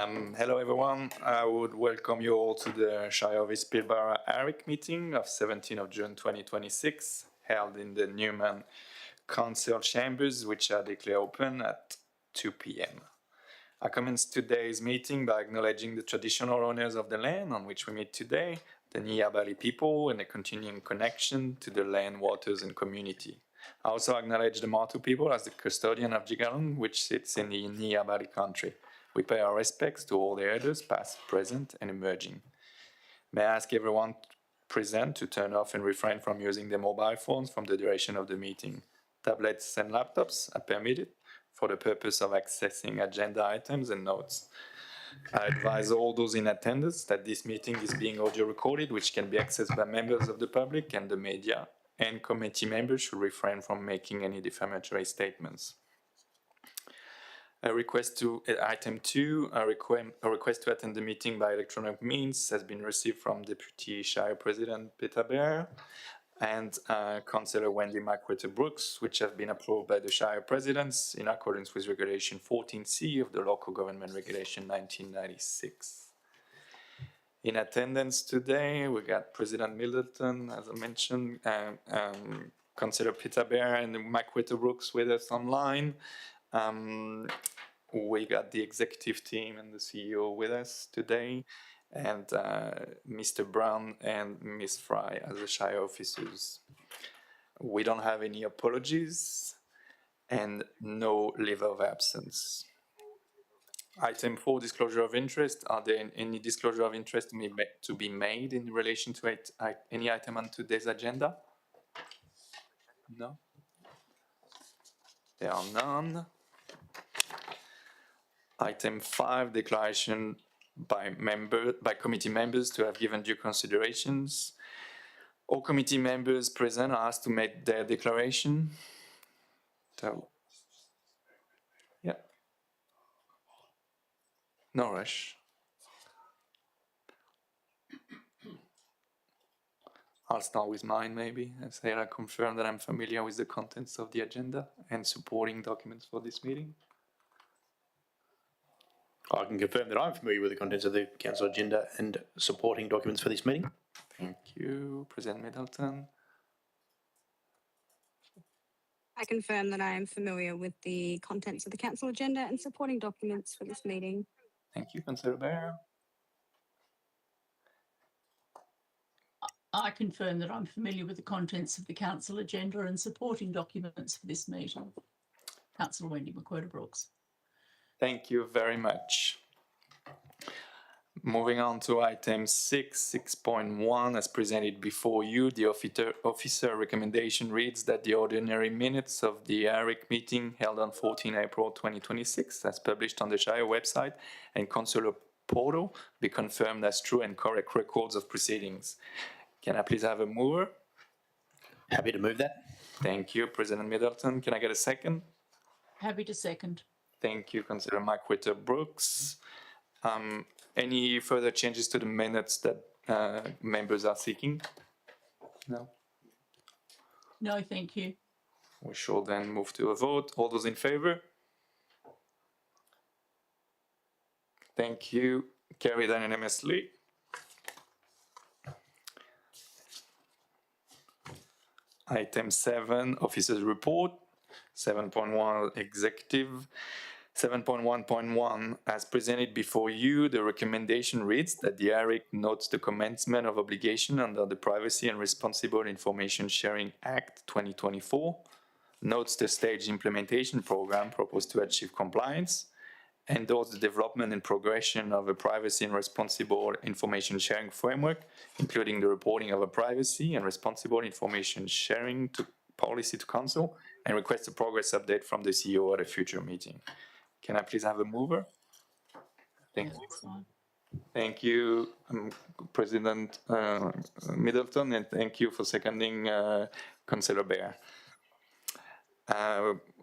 Hello everyone, I would welcome you all to the Shire of Pilbara ARIC meeting of 17th of June 2026, held in the Newman Council chambers, which are declared open at 2 p.m. I commence today's meeting by acknowledging the traditional owners of the land on which we meet today, the Nyabali people, and the continuing connection to the land, waters, and community. I also acknowledge the Martu people as the custodian of Jigalung, which sits in the Nyabali country. We pay our respects to all the elders, past, present, and emerging. May I ask everyone present to turn off and refrain from using their mobile phones from the duration of the meeting. Tablets and laptops are permitted for the purpose of accessing agenda items and notes. I advise all those in attendance that this meeting is being audio recorded, which can be accessed by members of the public and the media, and committee members should refrain from making any defamatory statements. Item 2, a request to attend the meeting by electronic means has been received from Deputy Shire President Pilbara and Councillor Wendy McWhirter-Brooks, which have been approved by the Shire Presidents in accordance with Regulation 14C of the Local Government Regulation 1996. In attendance today, we got President Middleton, as I mentioned, Councillor Pilbara and McWhirter-Brooks with us online. We got the executive team and the CEO with us today, and Mr. Brown and Ms. Fry as the Shire officers. We don't have any apologies and no leave of absence. Item 4, disclosure of interest. Are there any disclosure of interest to be made in relation to any item on today's agenda? No? There are none. Item 5, declaration by committee members to have given due considerations. All committee members present are asked to make their declaration. So, yeah. No rush. I'll start with mine maybe. I confirm that I'm familiar with the contents of the agenda and supporting documents for this meeting. I can confirm that I'm familiar with the contents of the council agenda and supporting documents for this meeting. Thank you. President Middleton. I confirm that I am familiar with the contents of the council agenda and supporting documents for this meeting. Thank you, Councillor Bear. I confirm that I'm familiar with the contents of the council agenda and supporting documents for this meeting. Councillor Wendy McWhirter-Brooks. Thank you very much. Moving on to item 6.1, as presented before you, the officer recommendation reads that the ordinary minutes of the ARIC meeting held on 14 April 2026, as published on the Shire website and councillor portal, be confirmed as true and correct records of proceedings. Can I please have a mover? Happy to move that. Thank you, President Middleton. Can I get a second? Happy to second. Thank you, Councillor McWhirter-Brooks. Any further changes to the minutes that members are seeking? No? No, thank you. We shall then move to a vote. All those in favour? Thank you. Carried unanimously. Item 7, Officers' Report. 7.1, Executive. 7.1.1, as presented before you, the recommendation reads that the ARIC notes the commencement of obligation under the Privacy and Responsible Information Sharing Act 2024, notes the staged implementation program proposed to achieve compliance, endorses the development and progression of a privacy and responsible information sharing framework, including the reporting of a privacy and responsible information sharing policy to Council, and requests a progress update from the CEO at a future meeting. Can I please have a mover? Thank you. Thank you, President Middleton, and thank you for seconding Councillor Bear.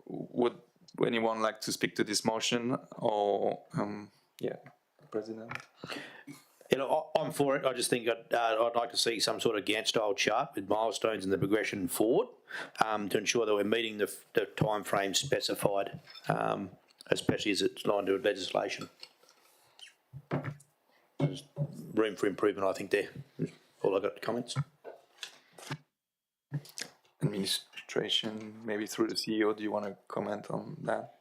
Would anyone like to speak to this motion? Or, President? You know, I'm for it. I just think I'd like to see some sort of Gantt-style chart with milestones and the progression forward to ensure that we're meeting the time frame specified, especially as it's aligned to legislation. There's room for improvement, I think, there. All I got comments. Administration, maybe through the CEO, do you want to comment on that?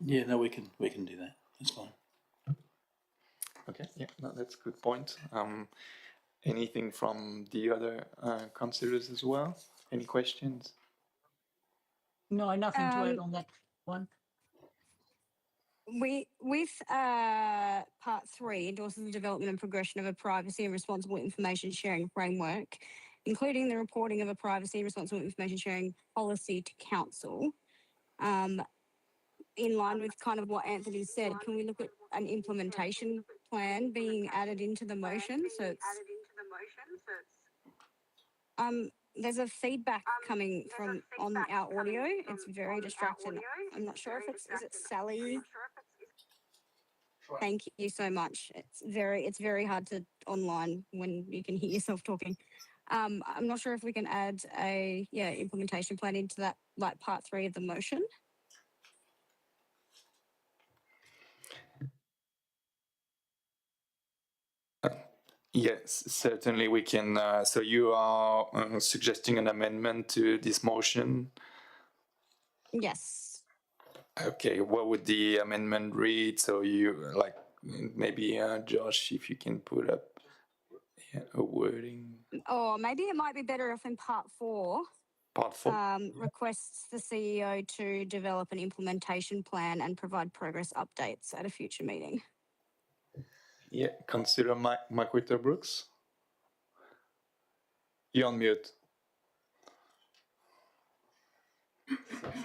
Yeah, no, we can do that. That's fine. Okay, yeah, no, that's a good point. Anything from the other councillors as well? Any questions? No, nothing to add on that one. With part 3 endorses the development and progression of a privacy and responsible information sharing framework, including the reporting of a privacy and responsible information sharing policy to council. In line with kind of what Anthony said, can we look at an implementation plan being added into the motion? There's a feedback coming from on our audio. It's very distracting. I'm not sure if is it Sally? Thank you so much. It's very hard to online when you can hear yourself talking. I'm not sure if we can add a implementation plan into that, like part 3 of the motion. Yes, certainly we can. So you are suggesting an amendment to this motion? Yes. Okay, what would the amendment read? So you like maybe Josh, if you can put up a wording. Or maybe it might be better if in part 4, Part 4. requests the CEO to develop an implementation plan and provide progress updates at a future meeting. Yeah, consider Mike Whitterbrooks. You're on mute.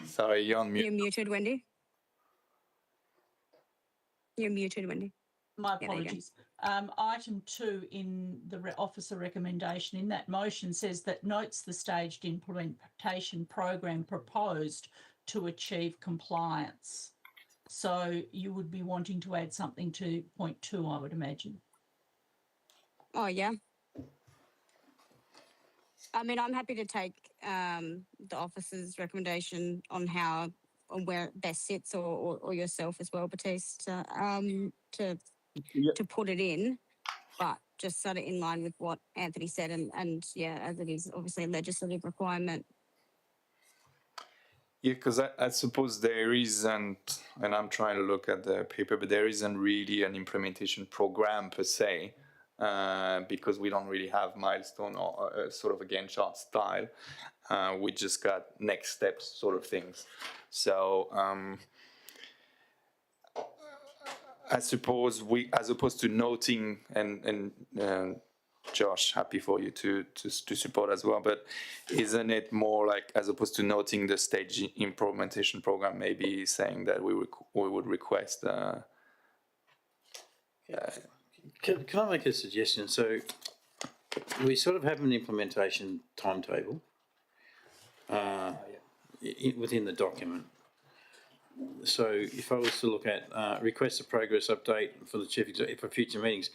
Sorry, you're on mute. You're muted, Wendy. You're muted, Wendy. My apologies. Item 2 in the officer recommendation in that motion says that notes the staged implementation program proposed to achieve compliance. So you would be wanting to add something to point 2, I would imagine. Oh, yeah. I mean, I'm happy to take the officer's recommendation on where it best sits, or yourself as well, Baptiste, to put it in, but just sort of in line with what Anthony said, and as it is obviously a legislative requirement. Yeah, because I suppose there isn't, and I'm trying to look at the paper, but there isn't really an implementation program per se, because we don't really have milestone or sort of a Gantt chart style. We just got next steps sort of things. So I suppose as opposed to noting and Josh, happy for you to support as well, but isn't it more like, as opposed to noting the stage implementation program, maybe saying that we would request Can I make a suggestion? So we sort of have an implementation timetable within the document. So if I was to look at request a progress update for the chief executive for future meetings,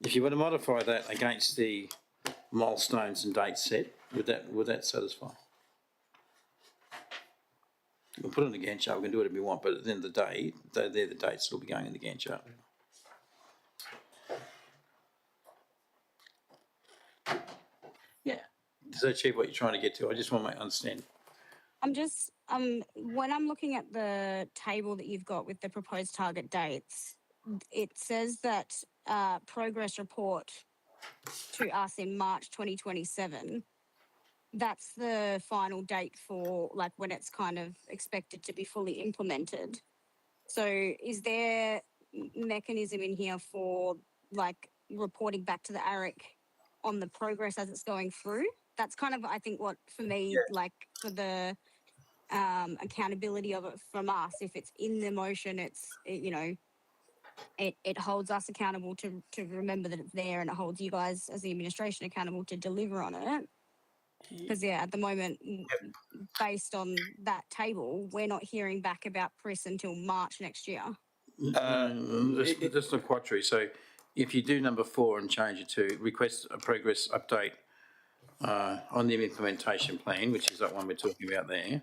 if you were to modify that against the milestones and dates set, would that satisfy? We'll put it in the Gantt chart. We can do whatever we want, but at the end of the day, they're the dates that will be going in the Gantt chart. Yeah. Does that achieve what you're trying to get to? I just want to understand. I'm just when I'm looking at the table that you've got with the proposed target dates, it says that progress report to us in March 2027. That's the final date for like when it's kind of expected to be fully implemented. So is there mechanism in here for like reporting back to the ARIC on the progress as it's going through? That's kind of, I think, what for me, like for the accountability of it from us, if it's in the motion, it holds us accountable to remember that it's there, and it holds you guys as the administration accountable to deliver on it. Because at the moment, based on that table, we're not hearing back about Chris until March next year. That's not quite true. So if you do number 4 and change it to request a progress update on the implementation plan, which is that one we're talking about there,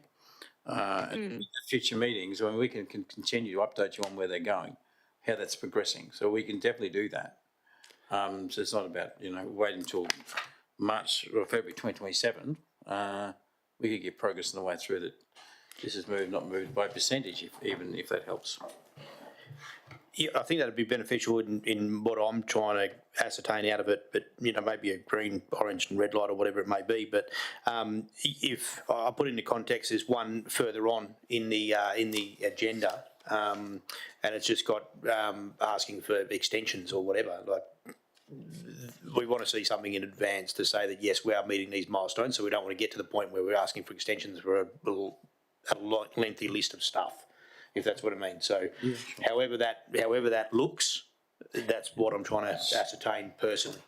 at future meetings, I mean, we can continue to update you on where they're going. how that's progressing. So we can definitely do that. So it's not about, waiting until March or February 2027. We could get progress on the way through that this is moved, not moved by percentage, even if that helps. Yeah, I think that'd be beneficial in what I'm trying to ascertain out of it, but maybe a green, orange and red light or whatever it may be. But if I put into context, there's one further on in the agenda, and it's just got asking for extensions or whatever. Like, we want to see something in advance to say that yes, we are meeting these milestones, so we don't want to get to the point where we're asking for extensions for a lengthy list of stuff, if that's what it means. So, yeah, sure. however that looks, that's what I'm trying to ascertain personally.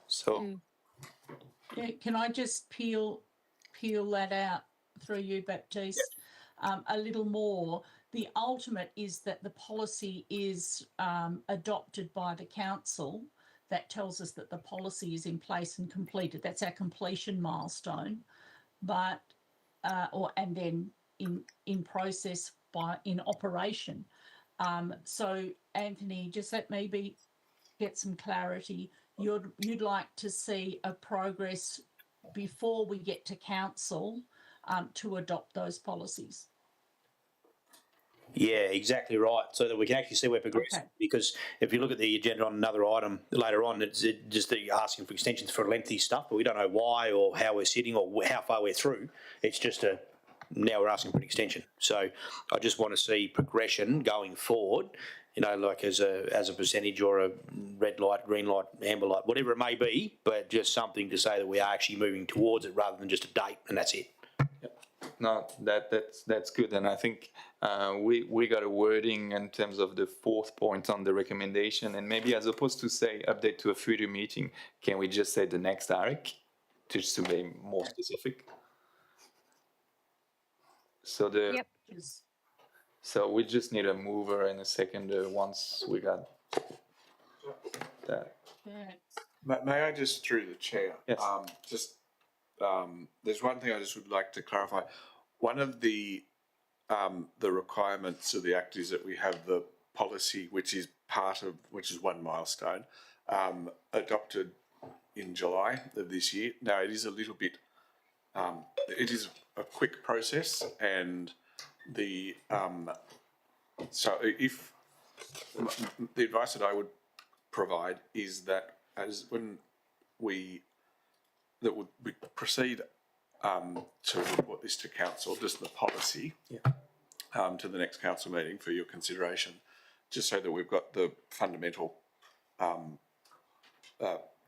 So, yeah, can I just peel that out through you, Baptiste, a little more? The ultimate is that the policy is adopted by the council. That tells us that the policy is in place and completed. That's our completion milestone, but and then in process in operation. So Anthony, just let me get some clarity. You'd like to see a progress before we get to council to adopt those policies. Yeah, exactly right. So that we can actually see we're progressing. Okay. Because if you look at the agenda on another item later on, it's just that you're asking for extensions for lengthy stuff, but we don't know why or how we're sitting or how far we're through. It's just now we're asking for an extension. So I just want to see progression going forward, like as a percentage or a red light, green light, amber light, whatever it may be, but just something to say that we are actually moving towards it rather than just a date and that's it. No, that's good, and I think we got a wording in terms of the fourth point on the recommendation, and maybe as opposed to say update to a future meeting, can we just say the next ARIC, just to be more specific? So Yep. So we just need a mover and a seconder once we got that. May I just, through the chair, yes. There's one thing I just would like to clarify. One of the requirements of the Act is that we have the policy, which is one milestone, adopted in July of this year. Now it is a little bit, it is a quick process, and so if the advice that I would provide is that when we proceed to report this to council, just the policy, to the next council meeting for your consideration, just so that we've got the fundamental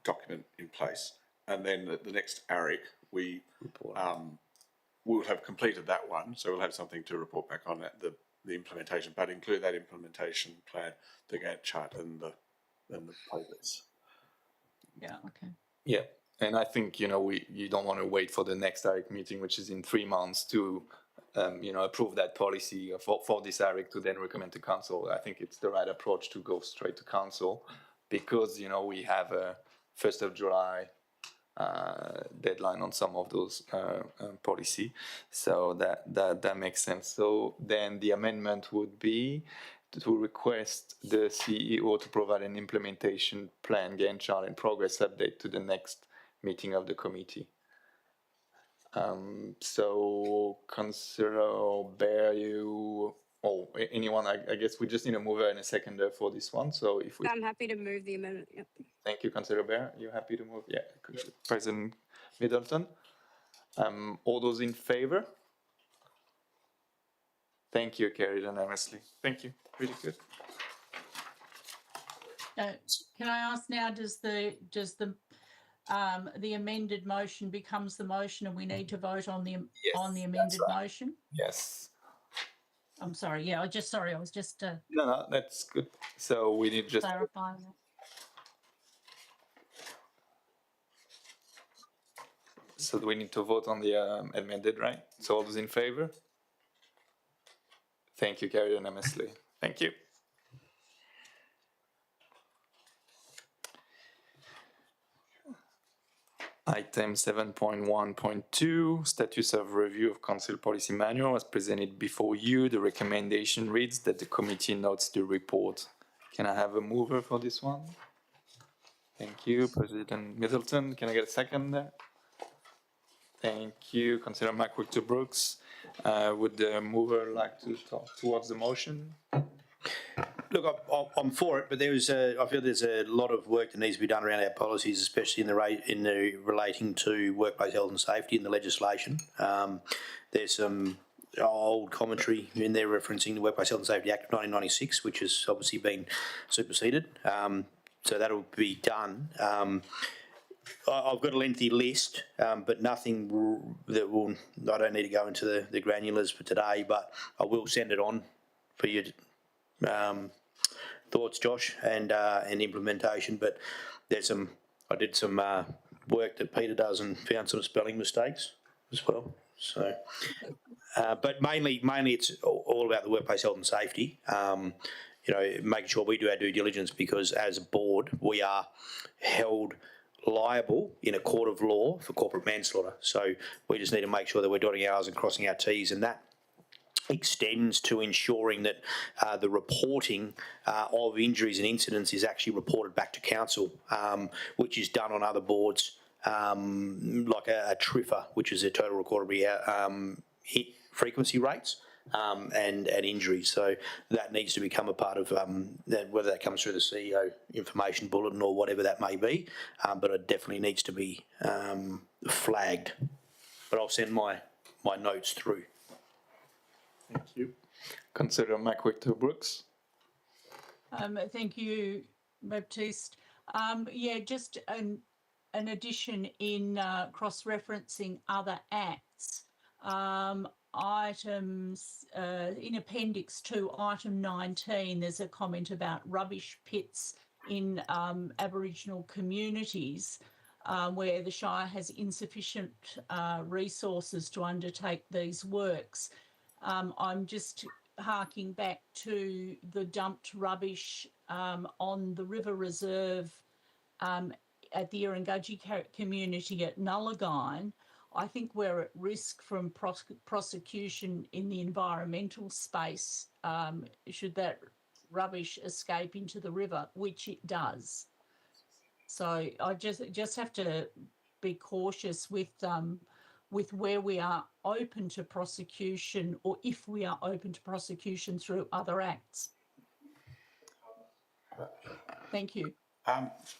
document in place, and then at the next ARIC we will have completed that one, so we'll have something to report back on at the implementation, but include that implementation plan, the Gantt chart, and the progress. Yeah. Okay. Yeah. And I think, you don't want to wait for the next ARIC meeting, which is in 3 months, to, approve that policy for this ARIC to then recommend to council. I think it's the right approach to go straight to council because, we have a 1st of July deadline on some of those policy. So that makes sense. So then the amendment would be to request the CEO to provide an implementation plan, Gantt chart, and progress update to the next meeting of the committee. So Councillor Bear, anyone, I guess we just need a mover and a seconder for this one. So if we, I'm happy to move the amendment. Yep. Thank you, Councillor Bear. You happy to move? Yeah. President Middleton. All those in favour? Thank you, carried unanimously. Thank you. Really good. Can I ask now? Does the amended motion becomes the motion, and we need to vote on the amended motion? Yes. I'm sorry. Yeah, I was just no, that's good. So we need just clarify that. So we need to vote on the amended, right? So all those in favour? Thank you, carried unanimously. Thank you. Item 7.1.2, status of review of council policy manual as presented before you. The recommendation reads that the committee notes the report. Can I have a mover for this one? Thank you, President Middleton. Can I get a second there? Thank you, Councillor McWhirter-Brooks. Would the mover like to talk towards the motion? Look, I'm for it, but I feel there's a lot of work that needs to be done around our policies, especially in the relating to workplace health and safety in the legislation. There's some old commentary in there referencing the Workplace Health and Safety Act of 1996, which has obviously been superseded. So that'll be done. I've got a lengthy list, but nothing that will. I don't need to go into the granulars for today, but I will send it on for you. Thoughts, Josh, and implementation. But I did some work that Peter does and found some spelling mistakes as well. So, but mainly it's all about the workplace health and safety. Making sure we do our due diligence, because as a board we are held liable in a court of law for corporate manslaughter. So we just need to make sure that we're dotting our I's and crossing our T's, and that extends to ensuring that the reporting of injuries and incidents is actually reported back to council, which is done on other boards, like a TRIFA, which is a total recordable frequency rates, and injuries. So that needs to become a part of whether that comes through the CEO information bulletin or whatever that may be, but it definitely needs to be flagged. But I'll send my notes through. Thank you. Councillor McWhirter-Brooks. Thank you, Baptiste. Just an addition in cross-referencing other acts. Items in Appendix 2, Item 19, there's a comment about rubbish pits in Aboriginal communities where the Shire has insufficient resources to undertake these works. I'm just harking back to the dumped rubbish on the River Reserve at the Irungudji community at Nullagine. I think we're at risk from prosecution in the environmental space should that rubbish escape into the river, which it does. So I just have to be cautious with where we are open to prosecution, or if we are open to prosecution through other acts. Thank you.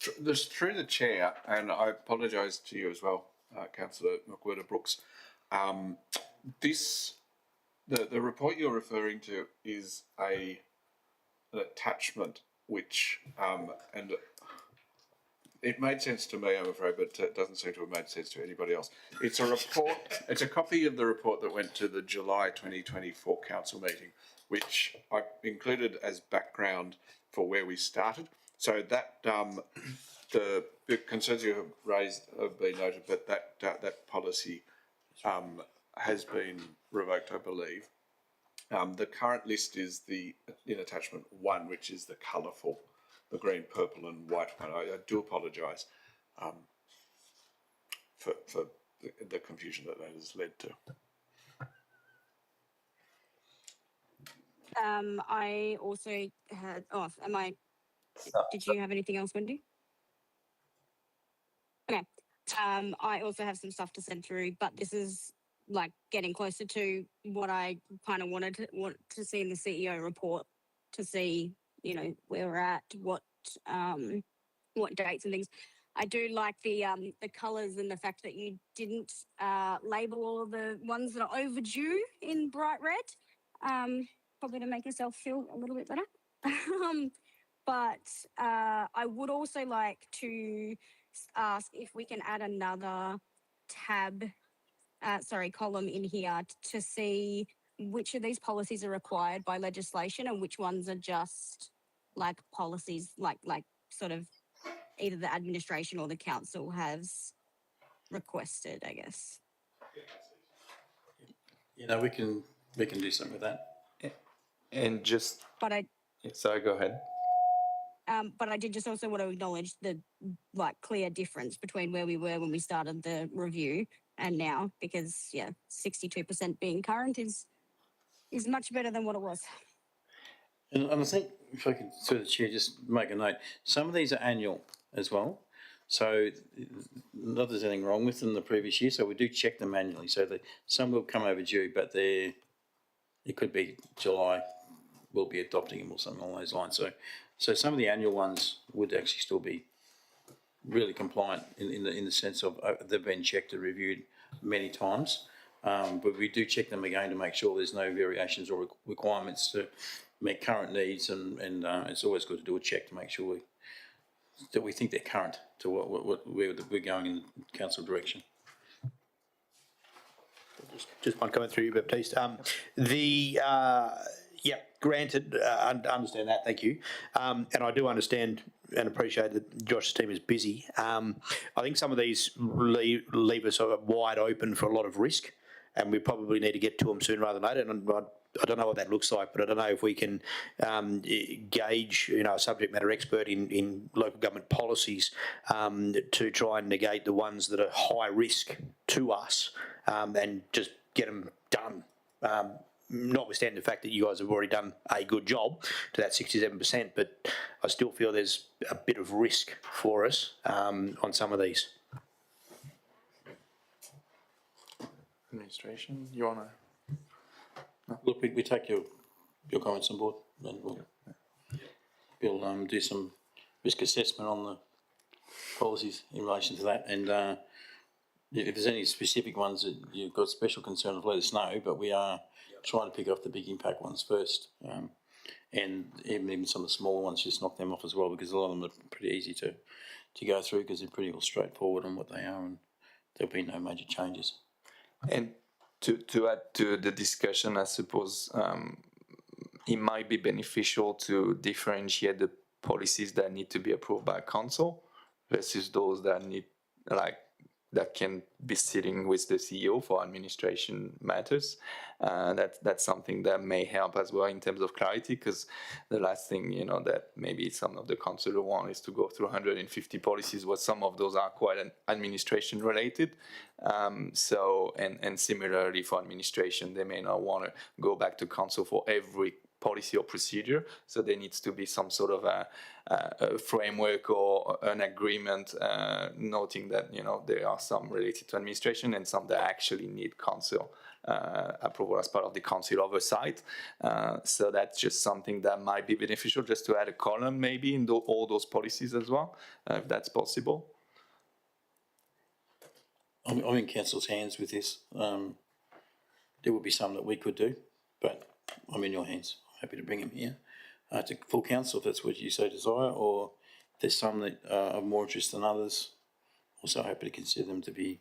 Through the chair, and I apologise to you as well, Councillor McWhirter-Brooks. The report you're referring to is an attachment, which and it made sense to me, I'm afraid, but it doesn't seem to have made sense to anybody else. It's a report. It's a copy of the report that went to the July 2024 council meeting, which I included as background for where we started. So that the concerns you have raised have been noted, but that policy has been revoked, I believe. The current list is in attachment 1, which is the colourful, the green, purple and white one. I do apologise for the confusion that has led to. I also had, did you have anything else, Wendy? Okay. I also have some stuff to send through, but this is like getting closer to what I kind of want to see in the CEO report, to see, where we're at, what dates and things. I do like the colours and the fact that you didn't label all of the ones that are overdue in bright red, probably to make yourself feel a little bit better. But I would also like to ask if we can add another column in here to see which of these policies are required by legislation and which ones are just like policies, like sort of either the administration or the council has requested, I guess. We can do something with that. And just... But sorry, go ahead. But I did just also want to acknowledge the clear difference between where we were when we started the review and now, because 62% being current is much better than what it was. And I think, if I could, through the chair, just make a note, some of these are annual as well. So not that there's anything wrong with them the previous year, so we do check them manually. So some will come overdue, but it could be July, we'll be adopting them or something along those lines. So some of the annual ones would actually still be really compliant in the sense of they've been checked and reviewed many times. But we do check them again to make sure there's no variations or requirements to meet current needs, and it's always good to do a check to make sure that we think they're current to what we're going in council direction. Just one comment through you, Baptiste. Granted, understand that, thank you. And I do understand and appreciate that Josh's team is busy. I think some of these leave us wide open for a lot of risk, and we probably need to get to them sooner rather than later. And I don't know what that looks like, but I don't know if we can gauge, a subject matter expert in local government policies to try and negate the ones that are high risk to us and just get them done. Notwithstanding the fact that you guys have already done a good job to that 67%, but I still feel there's a bit of risk for us on some of these. Administration, you want to? Look, we take your comments on board, and we'll do some risk assessment on the policies in relation to that. And if there's any specific ones that you've got special concern of, let us know. But we are trying to pick off the big impact ones first, and even some of the smaller ones, just knock them off as well, because a lot of them are pretty easy to go through because they're pretty well straightforward on what they are, and there'll be no major changes. And to add to the discussion, I suppose it might be beneficial to differentiate the policies that need to be approved by council versus those that that can be sitting with the CEO for administration matters. That's something that may help as well in terms of clarity, because the last thing, that maybe some of the councillors want is to go through 150 policies, where some of those are quite administration related. So similarly for administration, they may not want to go back to council for every policy or procedure, so there needs to be some sort of a framework or an agreement noting that there are some related to administration and some that actually need council approval as part of the council oversight. So that's just something that might be beneficial, just to add a column maybe in all those policies as well, if that's possible. I'm in council's hands with this. There would be some that we could do, but I'm in your hands. Happy to bring them here to full council if that's what you so desire, or if there's some that are of more interest than others, also happy to consider them to be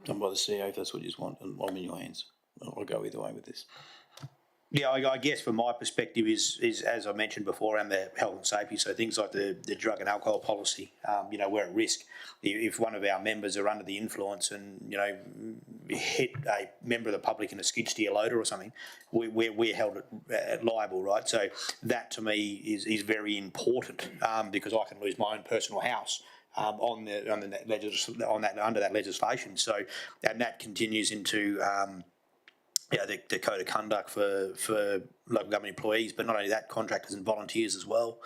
done by the CEO if that's what you just want, and I'm in your hands. I'll go either way with this. Yeah, I guess from my perspective is as I mentioned before, around the health and safety. So things like the drug and alcohol policy, we're at risk. If one of our members are under the influence and, hit a member of the public in a skid steer loader or something, we're held liable, right? So that to me is very important because I can lose my own personal house under that legislation. So, and that continues into the code of conduct for local government employees, but not only that, contractors and volunteers as well.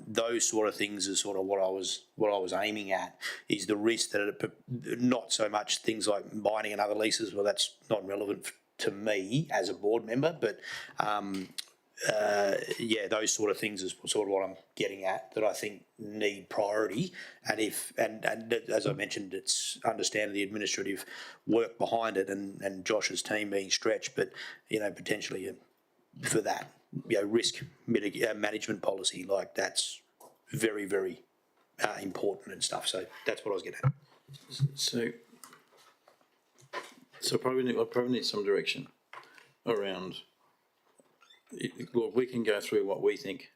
Those sort of things is sort of what I was aiming at, is the risk that not so much things like binding and other leases. Well, that's not relevant to me as a board member, but those sort of things is sort of what I'm getting at, that I think need priority. And as I mentioned, it's understanding the administrative work behind it and Josh's team being stretched, but potentially for that risk management policy, like that's very, very important and stuff. So that's what I was getting at. So I probably need some direction around. Well, we can go through what we think.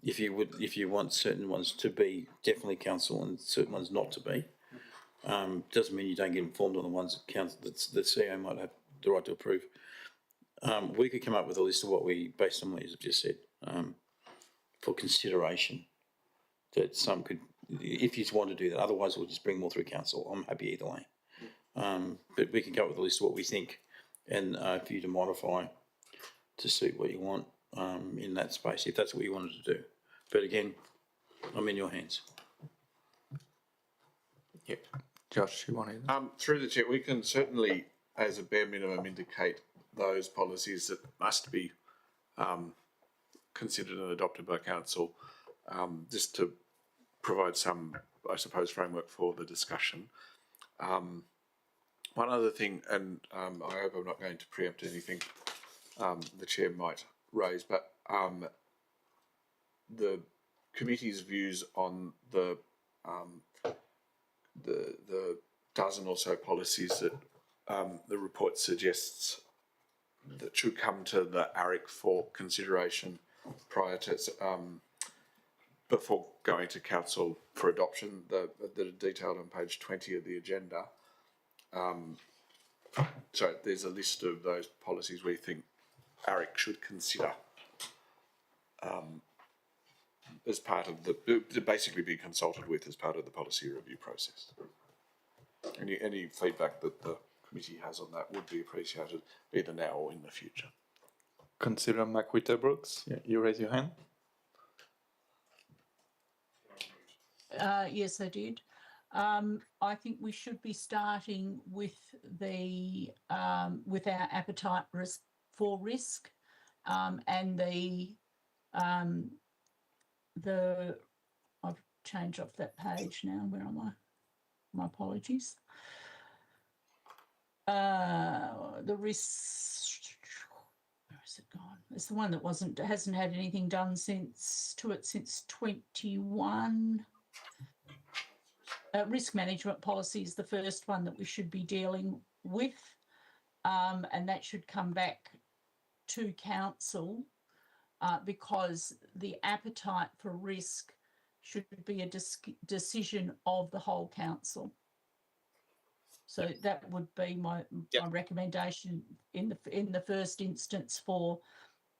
If you want certain ones to be definitely council and certain ones not to be, doesn't mean you don't get informed on the ones that council that the CEO might have the right to approve. We could come up with a list of what based on what you've just said, for consideration. That some could, if you want to do that, otherwise we'll just bring more through council. I'm happy either way. But we can go with a list of what we think and for you to modify to suit what you want in that space, if that's what you wanted to do. But again, I'm in your hands. Yeah. Josh, you wanted? Through the chair, we can certainly, as a bare minimum, indicate those policies that must be considered and adopted by council, just to provide some, I suppose, framework for the discussion. One other thing, and I hope I'm not going to preempt anything the chair might raise, but the committee's views on the dozen or so policies that the report suggests that should come to the ARIC for consideration prior to before going to council for adoption, that are detailed on page 20 of the agenda. So there's a list of those policies we think ARIC should consider as part of to basically be consulted with as part of the policy review process. Any feedback that the committee has on that would be appreciated, either now or in the future. Consider McWhirter Brooks. Yeah, you raise your hand. Yes, I did. I think we should be starting with the with our appetite for risk, and the I've changed off that page now. Where am I? My apologies. The risk. Where is it gone? It's the one that hasn't had anything done since 21. Risk management policy is the first one that we should be dealing with, and that should come back to council because the appetite for risk should be a decision of the whole council. So that would be my recommendation in the first instance. For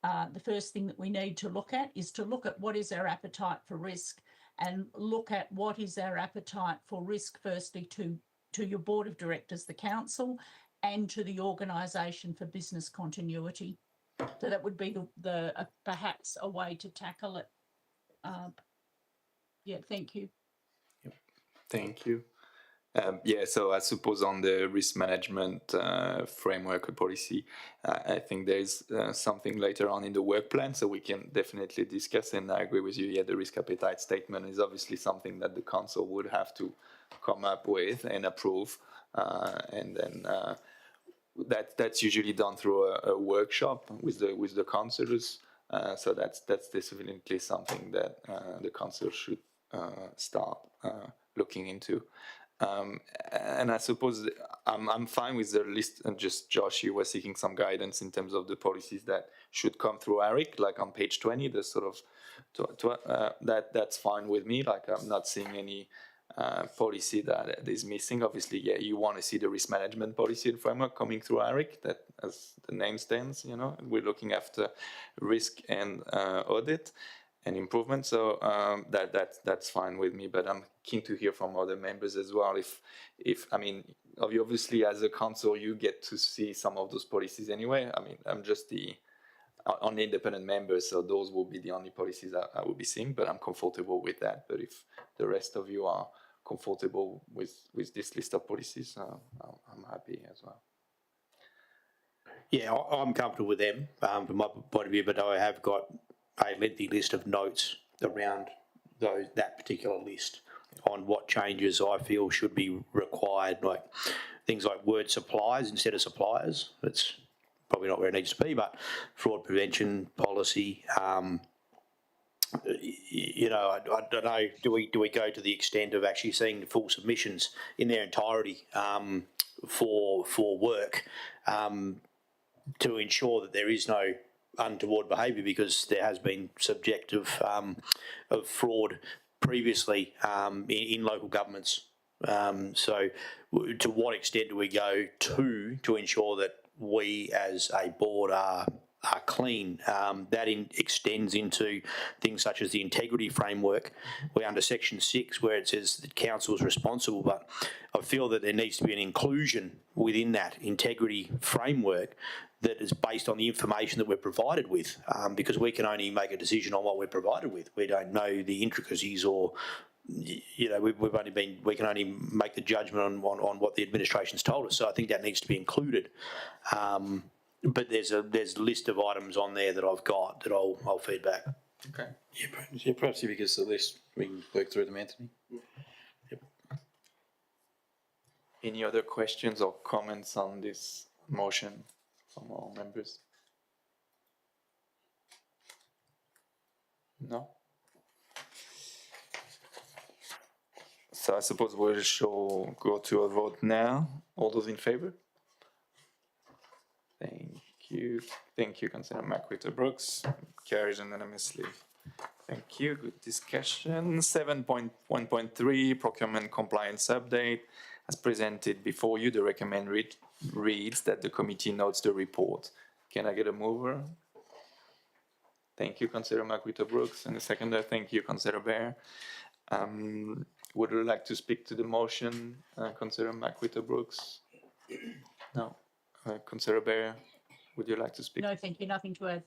the first thing that we need to look at is to look at what is our appetite for risk, and look at what is our appetite for risk firstly to your board of directors, the council, and to the organisation for business continuity. So that would be the perhaps a way to tackle it. Yeah, thank you. Yep. Thank you. Yeah, so I suppose on the risk management framework or policy, I think there is something later on in the work plan, so we can definitely discuss, and I agree with you, yeah, the risk appetite statement is obviously something that the council would have to come up with and approve, and then that's usually done through a workshop with the councillors, so that's definitely something that the council should start looking into. And I suppose I'm fine with the list, and just Josh, you were seeking some guidance in terms of the policies that should come through ARIC, like on page 20, the sort of, that's fine with me, like I'm not seeing any policy that is missing. Obviously, yeah, you want to see the risk management policy and framework coming through ARIC, that as the name stands, you know, we're looking after risk and audit and improvement, so that's fine with me. But I'm keen to hear from other members as well. If I mean, obviously as a council, you get to see some of those policies anyway. I mean, I'm just the only independent member, so those will be the only policies I will be seeing. But I'm comfortable with that. But if the rest of you are comfortable with this list of policies, I'm happy as well. Yeah, I'm comfortable with them from my point of view, but I have got a lengthy list of notes around that particular list on what changes I feel should be required, like things like word suppliers instead of suppliers. It's probably not where it needs to be, but fraud prevention policy. You know, I don't know. Do we go to the extent of actually seeing the full submissions in their entirety for work to ensure that there is no untoward behaviour, because there has been subjective of fraud previously in local governments. So to what extent do we go to ensure that we as a board are are clean. That extends into things such as the integrity framework. We're under section 6 where it says that council is responsible, but I feel that there needs to be an inclusion within that integrity framework that is based on the information that we're provided with, because we can only make a decision on what we're provided with. We don't know the intricacies, or we can only make the judgment on what the administration's told us. So I think that needs to be included. But there's a list of items on there that I've got that I'll feed back. Okay. Yeah, perhaps if you give us the list, we can work through them, Anthony. Any other questions or comments on this motion from all members? No? So I suppose we shall go to a vote now. All those in favour? Thank you. Thank you, Councillor McWhirter-Brooks. Carries unanimously. Thank you. Good discussion. 7.1.3 Procurement Compliance Update. As presented before you, the recommend reads that the committee notes the report. Can I get a mover? Thank you, Councillor McWhirter-Brooks. And a seconder, thank you, Councillor Bear. Would you like to speak to the motion, Councillor McWhirter-Brooks? No. Councillor Bear, would you like to speak? No, thank you. Nothing to add.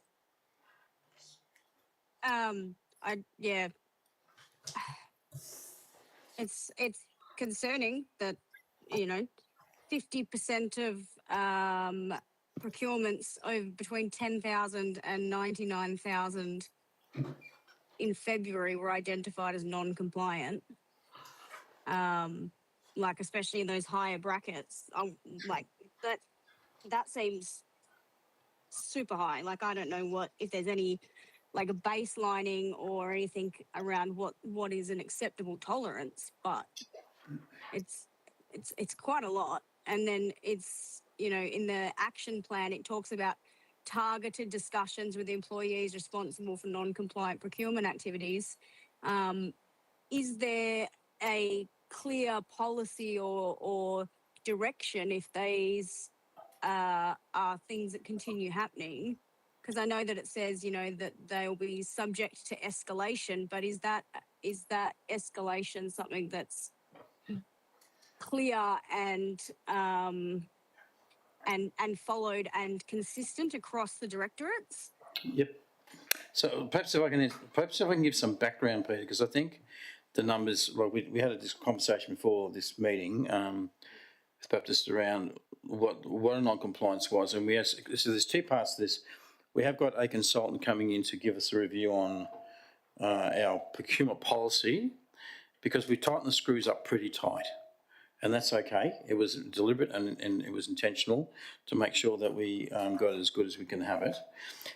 It's concerning that 50% of procurements over between 10,000 and 99,000 in February were identified as non-compliant. Especially in those higher brackets, that seems super high. I don't know if there's any a baselining or anything around what is an acceptable tolerance, but it's quite a lot. And then it's, in the action plan, it talks about targeted discussions with employees responsible for non-compliant procurement activities. Is there a clear policy or direction if these are things that continue happening? Because I know that it says, that they'll be subject to escalation, but is that escalation something that's clear and followed and consistent across the directorates? Yep. So perhaps if I can give some background, Peter, because I think the numbers, we had this conversation before this meeting, with Baptist around what a non-compliance was, and so there's two parts to this. We have got a consultant coming in to give us a review on our procurement policy, because we tightened the screws up pretty tight. And that's okay. It was deliberate and it was intentional to make sure that we got it as good as we can have it.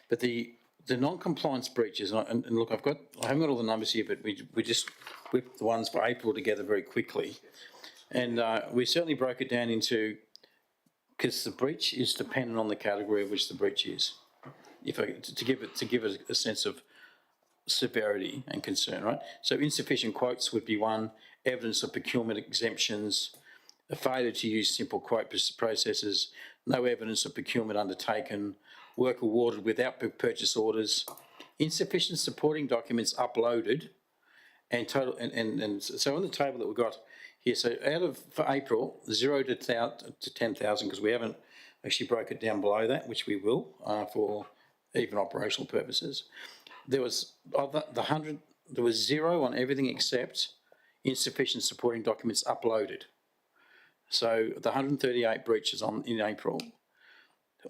But the non-compliance breaches, and look, I haven't got all the numbers here, but we just whipped the ones for April together very quickly. And we certainly broke it down into, because the breach is dependent on the category of which the breach is. To give it a sense of severity and concern, right? So insufficient quotes would be one, evidence of procurement exemptions, a failure to use simple quote processes, no evidence of procurement undertaken, work awarded without purchase orders, insufficient supporting documents uploaded, and total. And so on the table that we've got here, so for April, 0 to 10,000, because we haven't actually broke it down below that, which we will for even operational purposes. There was there was 0 on everything except insufficient supporting documents uploaded. So the 138 breaches in April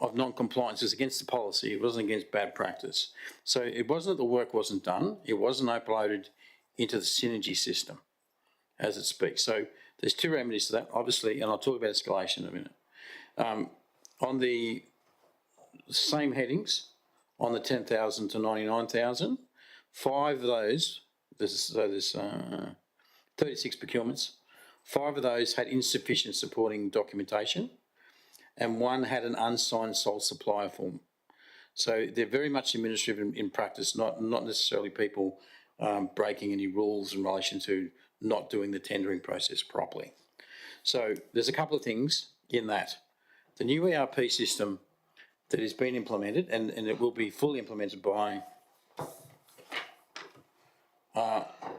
of non-compliance is against the policy. It wasn't against bad practice. So it wasn't that the work wasn't done. It wasn't uploaded into the synergy system as it speaks. So there's two remedies to that, obviously, and I'll talk about escalation in a minute. On the same headings, on the 10,000 to 99,000, 5 of those, there's 36 procurements, 5 of those had insufficient supporting documentation, and 1 had an unsigned sole supplier form. So they're very much administrative in practice, not necessarily people breaking any rules in relation to not doing the tendering process properly. So there's a couple of things in that. The new ERP system that is being implemented, and it will be fully implemented by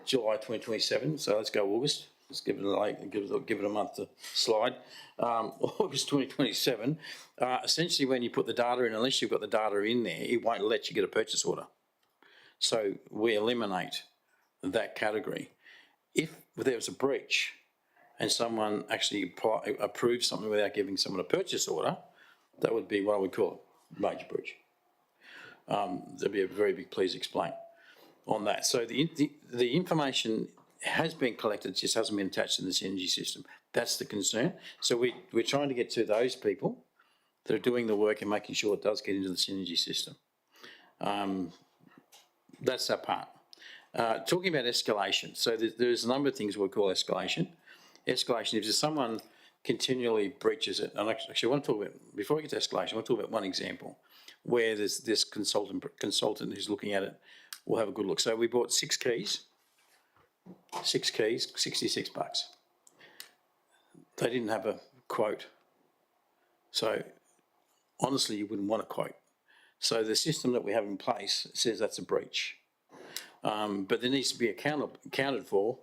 July 2027. So let's go August. Let's give it a month to slide. August 2027. Essentially, when you put the data in, unless you've got the data in there, it won't let you get a purchase order. So we eliminate that category. If there was a breach and someone actually approves something without giving someone a purchase order, that would be what I would call a major breach. There'd be a very big please explain on that. So the information has been collected, just hasn't been attached to the synergy system. That's the concern. So we're trying to get to those people that are doing the work and making sure it does get into the synergy system. That's that part. Talking about escalation. So there's a number of things we call escalation. Escalation, if there's someone continually breaches it, and actually I want to talk about, before I get to escalation, I want to talk about one example where there's this consultant who's looking at it. We'll have a good look. So we bought 6 keys, 66 bucks. They didn't have a quote. So honestly, you wouldn't want a quote. So the system that we have in place says that's a breach. But there needs to be accounted for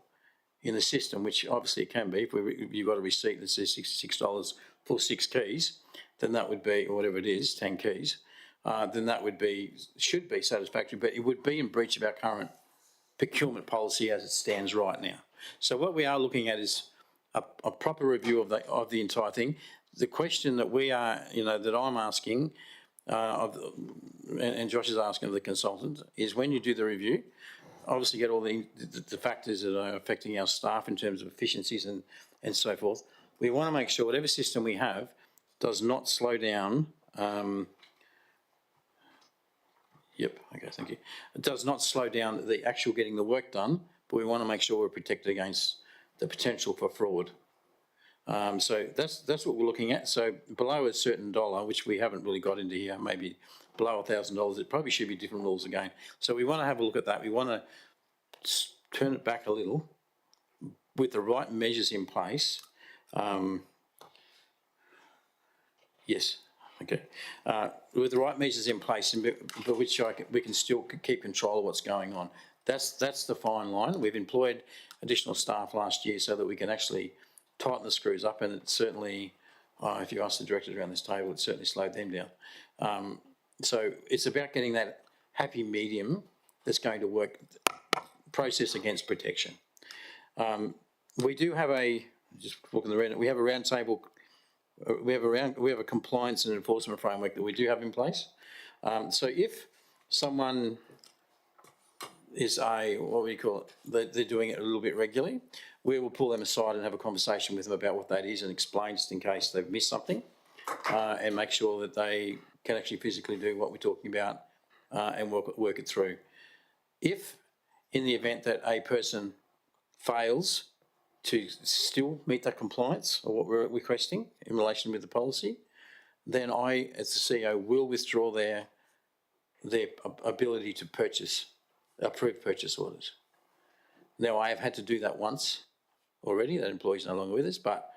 in the system, which obviously it can be. If you've got a receipt that says $66 for 6 keys, then that would be, or whatever it is, 10 keys, then that should be satisfactory, but it would be in breach of our current procurement policy as it stands right now. So what we are looking at is a proper review of the entire thing. The question that we are, that I'm asking, and Josh is asking of the consultant, is when you do the review, obviously get all the factors that are affecting our staff in terms of efficiencies and so forth. We want to make sure whatever system we have does not slow down. Thank you. It does not slow down the actual getting the work done, but we want to make sure we're protected against the potential for fraud. So that's what we're looking at. So below a certain dollar, which we haven't really got into here, maybe below $1,000, it probably should be different rules again. So we want to have a look at that. We want to turn it back a little with the right measures in place. Yes. Okay. With the right measures in place, but which we can still keep control of what's going on. That's the fine line. We've employed additional staff last year so that we can actually tighten the screws up, and it certainly, if you ask the directors around this table, it certainly slowed them down. So it's about getting that happy medium that's going to work, process against protection. We do have just looking around it, we have a round table. We have a compliance and enforcement framework that we do have in place. So if someone is they're doing it a little bit regularly, we will pull them aside and have a conversation with them about what that is and explain, just in case they've missed something, and make sure that they can actually physically do what we're talking about and work it through. If in the event that a person fails to still meet that compliance or what we're requesting in relation with the policy, then I, as the CEO, will withdraw their ability to approve purchase orders. Now, I have had to do that once already. That employee is no longer with us, but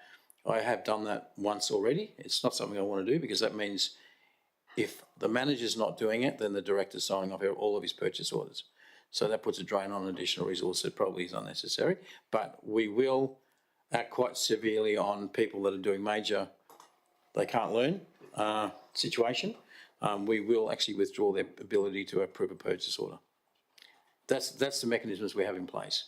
I have done that once already. It's not something I want to do, because that means if the manager's not doing it, then the director's signing off all of his purchase orders. So that puts a drain on additional resource that probably is unnecessary. But we will act quite severely on people that are doing major, they can't learn situation. We will actually withdraw their ability to approve a purchase order. That's the mechanisms we have in place.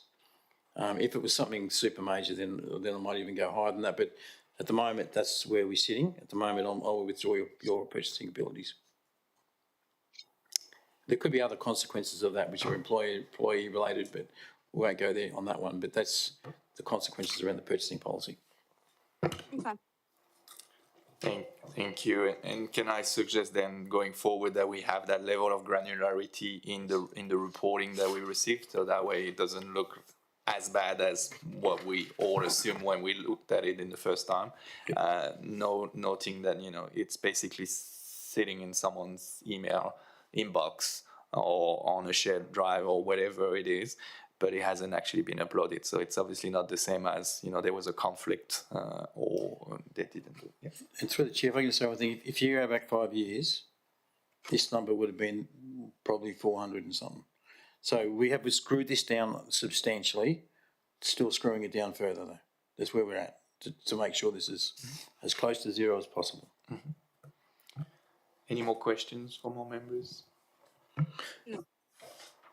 If it was something super major, then I might even go higher than that. But at the moment, that's where we're sitting. At the moment, I'll withdraw your purchasing abilities. There could be other consequences of that which are employee related, but we won't go there on that one. But that's the consequences around the purchasing policy. Okay. Thank you. And can I suggest then going forward that we have that level of granularity in the reporting that we received, so that way it doesn't look as bad as what we all assumed when we looked at it in the first time. Noting that it's basically sitting in someone's email inbox or on a shared drive or whatever it is, but it hasn't actually been uploaded. So it's obviously not the same as, there was a conflict or they didn't do it. Yeah. And through the chair, if I can say one thing, if you go back 5 years, this number would have been probably 400 and something. So we have screwed this down substantially, still screwing it down further though. That's where we're at, to make sure this is as close to zero as possible. Any more questions from our members?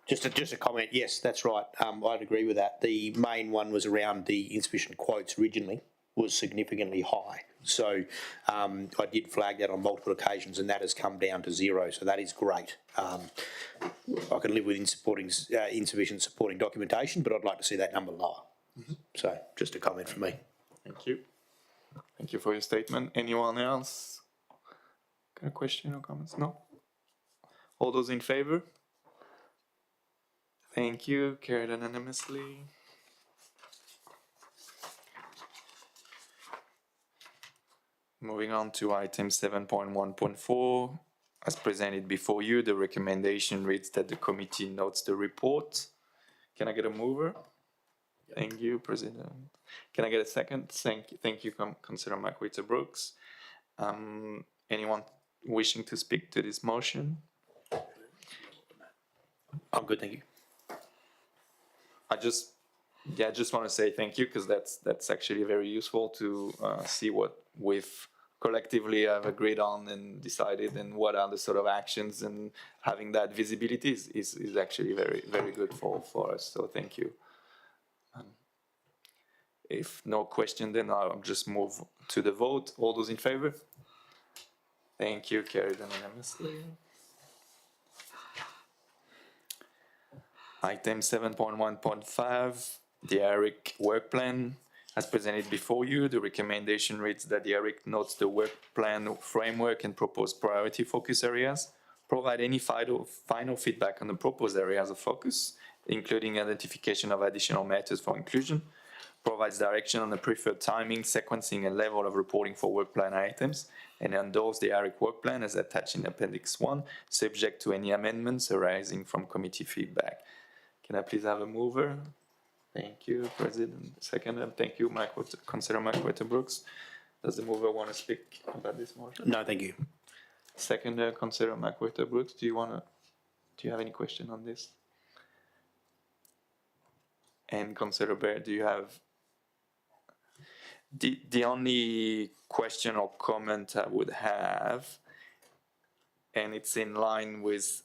Just a comment. Yes, that's right. I'd agree with that. The main one was around the insufficient quotes originally was significantly high. So I did flag that on multiple occasions, and that has come down to zero. So that is great. I can live with insufficient supporting documentation, but I'd like to see that number lower. So just a comment from me. Thank you. Thank you for your statement. Anyone else? Got a question or comments? No? All those in favour? Thank you. Carried unanimously. Moving on to item 7.1.4. As presented before you, the recommendation reads that the committee notes the report. Can I get a mover? Thank you, President. Can I get a second? Thank you, Councillor McWhirter-Brooks. Anyone wishing to speak to this motion? I'm good, thank you. I just want to say thank you, because that's actually very useful to see what we've collectively have agreed on and decided, and what are the sort of actions, and having that visibility is actually very, very good for us. So thank you. If no question, then I'll just move to the vote. All those in favour? Thank you. Carried unanimously. Item 7.1.5, the ERIC work plan. As presented before you, the recommendation reads that the ERIC notes the work plan framework and proposed priority focus areas, provide any final feedback on the proposed areas of focus, including identification of additional matters for inclusion, provides direction on the preferred timing, sequencing, and level of reporting for work plan items, and endorse the ERIC work plan as attached in Appendix 1, subject to any amendments arising from committee feedback. Can I please have a mover? Thank you, President. Second, thank you, Councillor McWhirter-Brooks. Does the mover want to speak about this motion? No, thank you. Second, Councillor McWhirter-Brooks, do you have any question on this? And Councillor Baird, do you have? The only question or comment I would have, and it's in line with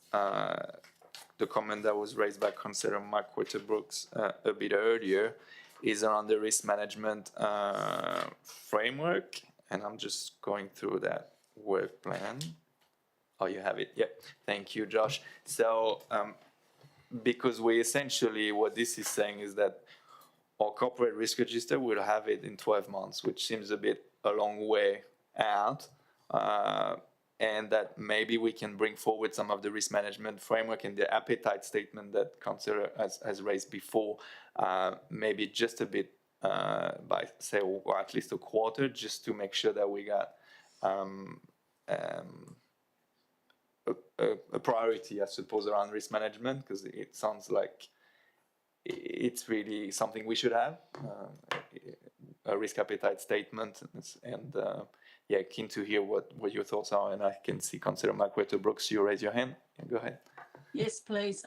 the comment that was raised by Councillor McWhirter-Brooks a bit earlier, is around the risk management framework, and I'm just going through that work plan. Oh, you have it. Yeah. Thank you, Josh. So, because we essentially, what this is saying is that our corporate risk register will have it in 12 months, which seems a long way out. And that maybe we can bring forward some of the risk management framework and the appetite statement that Councillor has raised before, maybe just a bit by, say, or at least a quarter, just to make sure that we got a priority, I suppose, around risk management, because it sounds like it's really something we should have, a risk appetite statement, and yeah, keen to hear what your thoughts are. And I can see Councillor McWhirter-Brooks, you raise your hand. Yeah, go ahead. Yes, please.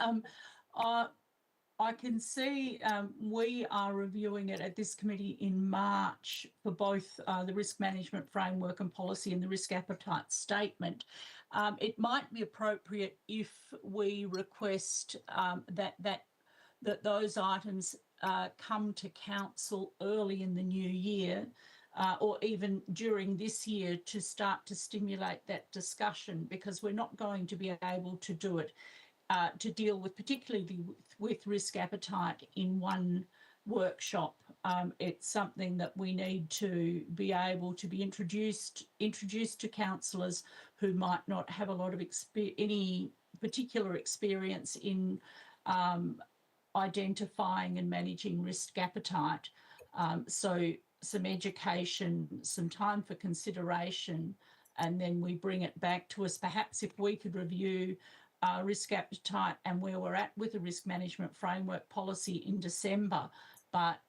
I can see we are reviewing it at this committee in March for both the risk management framework and policy and the risk appetite statement. It might be appropriate if we request that those items come to council early in the new year, or even during this year, to start to stimulate that discussion, because we're not going to be able to do it, to deal with, particularly with risk appetite, in one workshop. It's something that we need to be able to be introduced to councillors who might not have a lot of any particular experience in identifying and managing risk appetite. So some education, some time for consideration, and then we bring it back to us. Perhaps if we could review risk appetite and where we're at with the risk management framework policy in December, but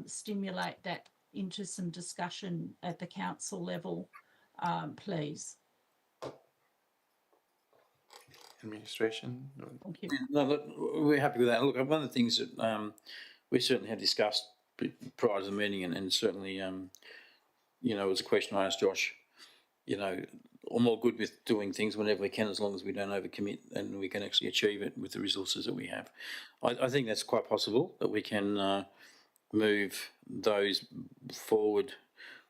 stimulate that into some discussion at the council level, please. administration? Thank you. No, look, we're happy with that. Look, one of the things that we certainly had discussed prior to the meeting, and certainly, you know, it was a question I asked Josh. You know, I'm all good with doing things whenever we can, as long as we don't overcommit and we can actually achieve it with the resources that we have. I think that's quite possible that we can move those forward,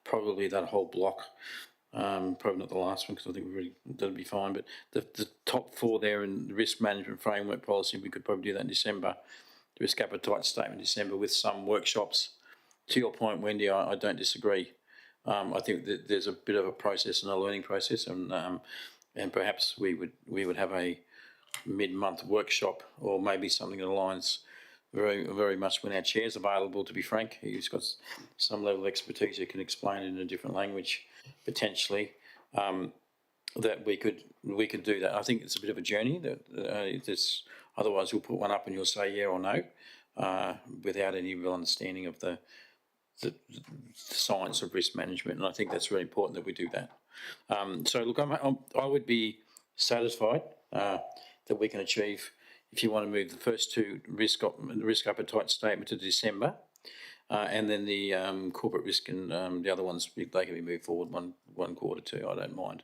probably that whole block. Probably not the last one because I think that'll be fine. But the top four there in the risk management framework policy, we could probably do that in December. The risk appetite statement in December with some workshops. To your point, Wendy, I don't disagree. I think that there's a bit of a process and a learning process, and perhaps we would have a mid-month workshop, or maybe something that aligns very much when our chair's available. To be frank, he's got some level of expertise who can explain it in a different language, potentially. That we could do that. I think it's a bit of a journey. Otherwise we'll put one up and you'll say yeah or no, without any real understanding of the science of risk management, and I think that's really important that we do that. So look, I would be satisfied that we can achieve, if you want to move the first two risk appetite statement to December, and then the corporate risk and the other ones, they can be moved forward one quarter too. I don't mind.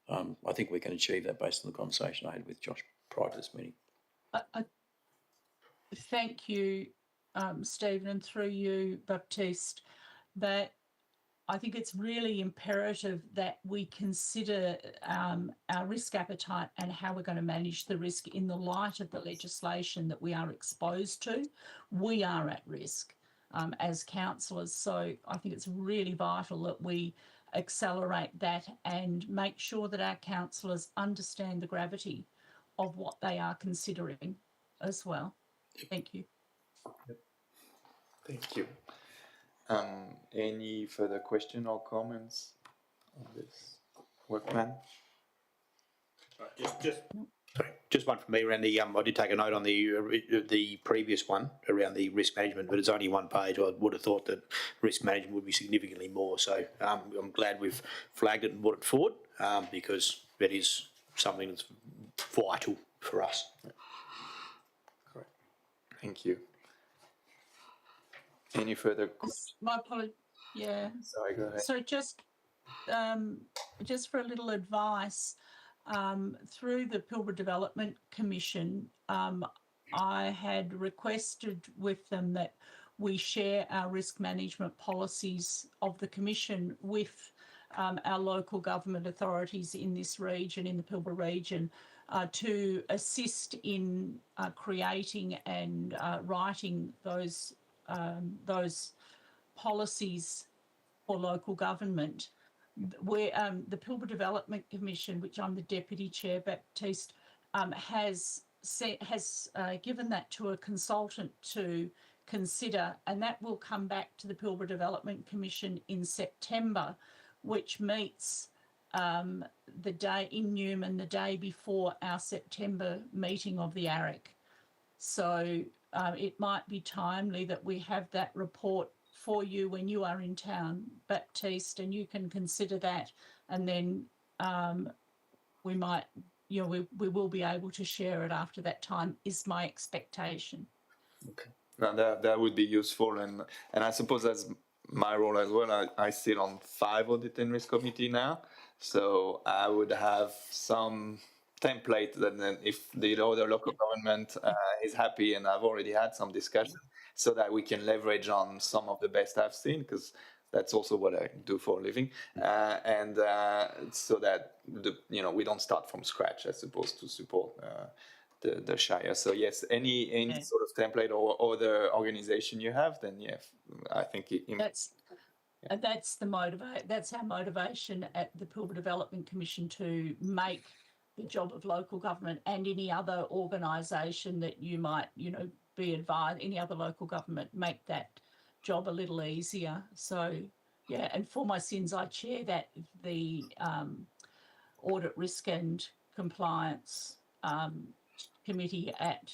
I think we can achieve that based on the conversation I had with Josh prior to this meeting. Thank you, Stephen, and through you, Baptiste, that I think it's really imperative that we consider our risk appetite and how we're going to manage the risk in the light of the legislation that we are exposed to. We are at risk as councillors, so I think it's really vital that we accelerate that and make sure that our councillors understand the gravity of what they are considering as well. Thank you. Thank you. Any further question or comments on this work plan? Just one from me around the. I did take a note on the previous one around the risk management, but it's only one page. I would have thought that risk management would be significantly more. So I'm glad we've flagged it and brought it forward, because that is something that's vital for us. Correct. Thank you. Any further questions? My apologies. Yeah. Sorry, go ahead. So just for a little advice, through the Pilbara Development Commission, I had requested with them that we share our risk management policies of the Commission with our local government authorities in this region, in the Pilbara region, to assist in creating and writing those policies for local government. Where the Pilbara Development Commission, which I'm the deputy chair, Baptiste, has given that to a consultant to consider, and that will come back to the Pilbara Development Commission in September, which meets the day in Newman, the day before our September meeting of the ARIC. So it might be timely that we have that report for you when you are in town, Baptiste, and you can consider that, and then we might, we will be able to share it after that time, is my expectation. Okay. Now that would be useful, and I suppose that's my role as well. I sit on 5 audit and risk committee now, so I would have some template that then if the other local government is happy, and I've already had some discussion, so that we can leverage on some of the best I've seen, because that's also what I do for a living, and so that we don't start from scratch, I suppose, to support the Shire. So yes, any sort of template or other organization you have, then yeah, I think that's our motivation at the Pilbara Development Commission, to make the job of local government and any other organisation that you might be advised, any other local government, make that job a little easier. So yeah, and for my sins, I chair the audit, risk and compliance committee at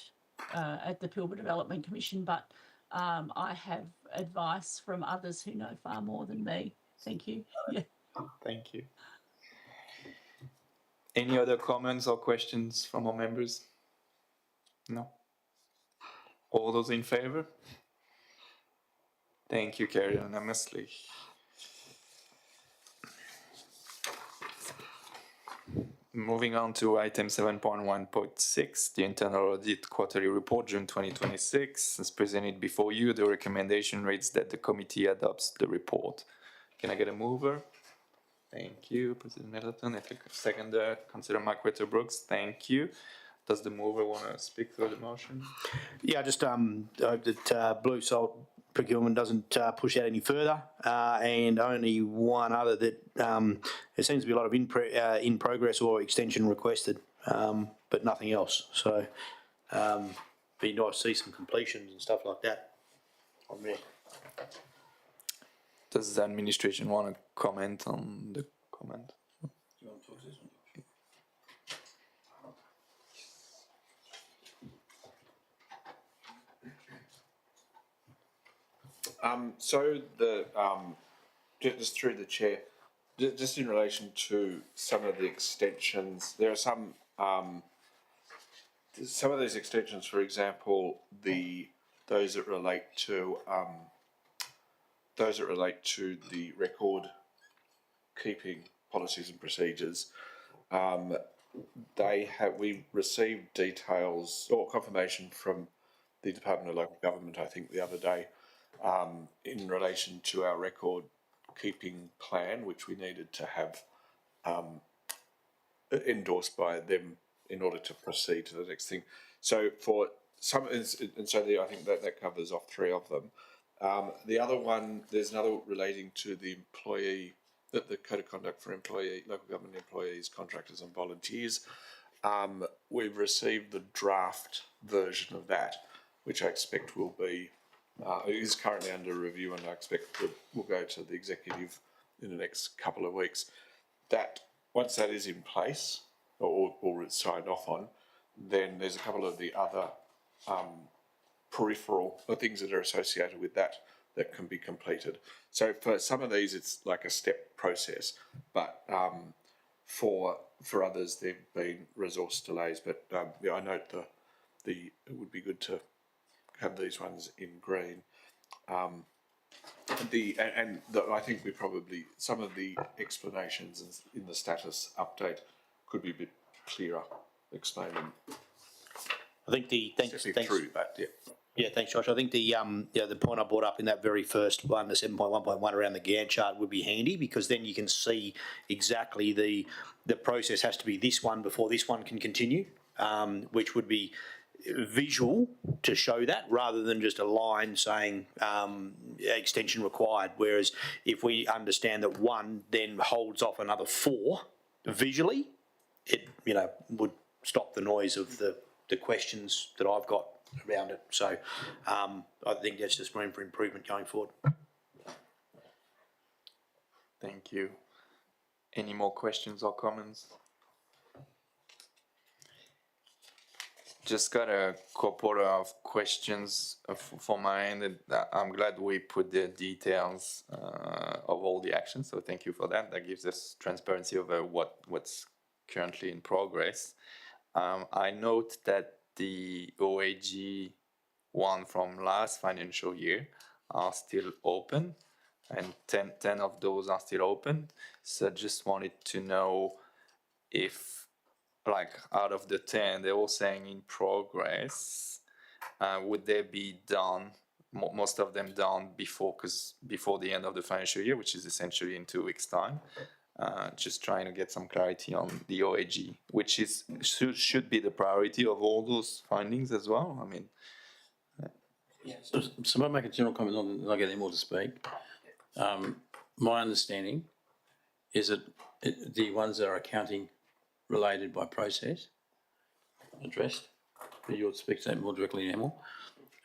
the Pilbara Development Commission, but I have advice from others who know far more than me. Thank you. Yeah. Thank you. Any other comments or questions from our members? No? All those in favour? Thank you, carried unanimously. Moving on to item 7.1.6, the internal audit quarterly report, June 2026. As presented before you, the recommendation reads that the committee adopts the report. Can I get a mover? Thank you, President Middleton. If a seconder, Councillor Brooks. Thank you. Does the mover want to speak for the motion? Yeah, just hope that Blue Salt procurement doesn't push out any further, and only one other that there seems to be a lot of in progress or extension requested, but nothing else. So be nice to see some completions and stuff like that on there. Does the administration want to comment on the comment? So the, just through the chair, just in relation to some of the extensions, there are some of these extensions, for example, those that relate to the record keeping policies and procedures. We received details or confirmation from the Department of Local Government, I think the other day, in relation to our record keeping plan, which we needed to have endorsed by them in order to proceed to the next thing. So for some, I think that covers off three of them. The other one, there's another relating to the employee, the code of conduct for local government employees, contractors and volunteers. We've received the draft version of that, which I expect will be, is currently under review, and I expect will go to the executive in the next couple of weeks. That, once that is in place, or it's signed off on, then there's a couple of the other peripheral things that are associated with that can be completed. So for some of these, it's like a step process, but for others, there've been resource delays. But yeah, I note it would be good to have these ones in green. I think we probably, some of the explanations in the status update could be a bit clearer, explaining. I think thanks through that, yeah. Yeah, thanks, Josh. I think the point I brought up in that very first one, the 7.1.1 around the Gantt chart, would be handy, because then you can see exactly the process has to be this one before this one can continue, which would be visual to show that, rather than just a line saying extension required. Whereas if we understand that one then holds off another four visually, it would stop the noise of the questions that I've got around it. So I think that's just room for improvement going forward. Thank you. Any more questions or comments? Just got a couple of questions for my end. I'm glad we put the details of all the actions, so thank you for that. That gives us transparency over what's currently in progress. I note that the OAG one from last financial year are still open, and 10 of those are still open. So just wanted to know if, like, out of the 10, they're all saying in progress, would they be done, most of them done before the end of the financial year, which is essentially in 2 weeks' time? Just trying to get some clarity on the OAG, which should be the priority of all those findings as well. I mean, So I'll make a general comment on it, and I'll get any more to speak. My understanding is that the ones that are accounting related by process addressed, but you'll speak to that more directly, Emil.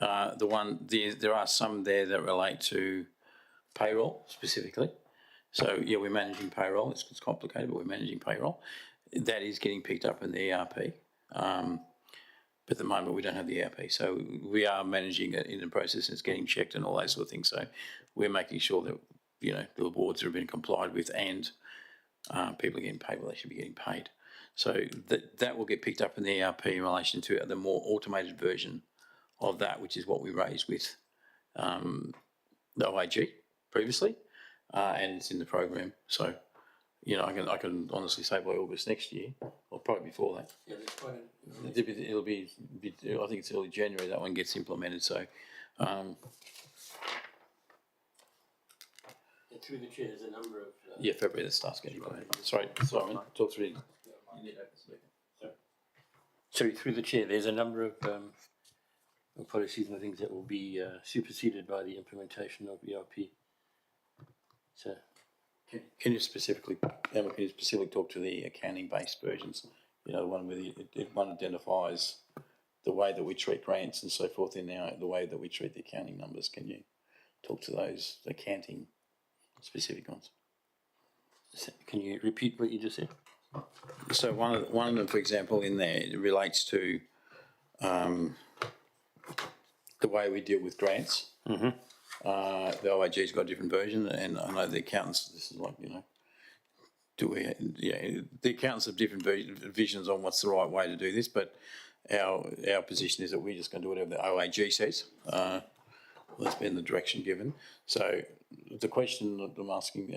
There are some there that relate to payroll specifically. So yeah, we're managing payroll. It's complicated, but we're managing payroll. That is getting picked up in the ERP. But at the moment we don't have the ERP, so we are managing it in the process. It's getting checked and all those sort of things. So we're making sure that the awards are being complied with, and people are getting paid what they should be getting paid. So that will get picked up in the ERP in relation to the more automated version of that, which is what we raised with the OAG previously, and it's in the program. So, you know, I can honestly say by August next year, or probably before that. Yeah, there's quite It'll be I think it's early January that one gets implemented. So, through the chair, there's a number of. yeah, February that starts getting implemented. Sorry, Simon, talk through. Sorry, through the chair, there's a number of policies and things that will be superseded by the implementation of ERP. So, Can you specifically, Emma, can you specifically talk to the accounting-based versions? You know, the one where one identifies the way that we treat grants and so forth in the way that we treat the accounting numbers. Can you talk to those accounting specific ones? can you repeat what you just said? So one of them, for example, in there it relates to the way we deal with grants. Mm-hmm. The OAG's got a different version, and I know the accountants. This is like, you know, the accountants have different visions on what's the right way to do this, but our position is that we're just going to do whatever the OAG says. That's been the direction given. So the question that I'm asking,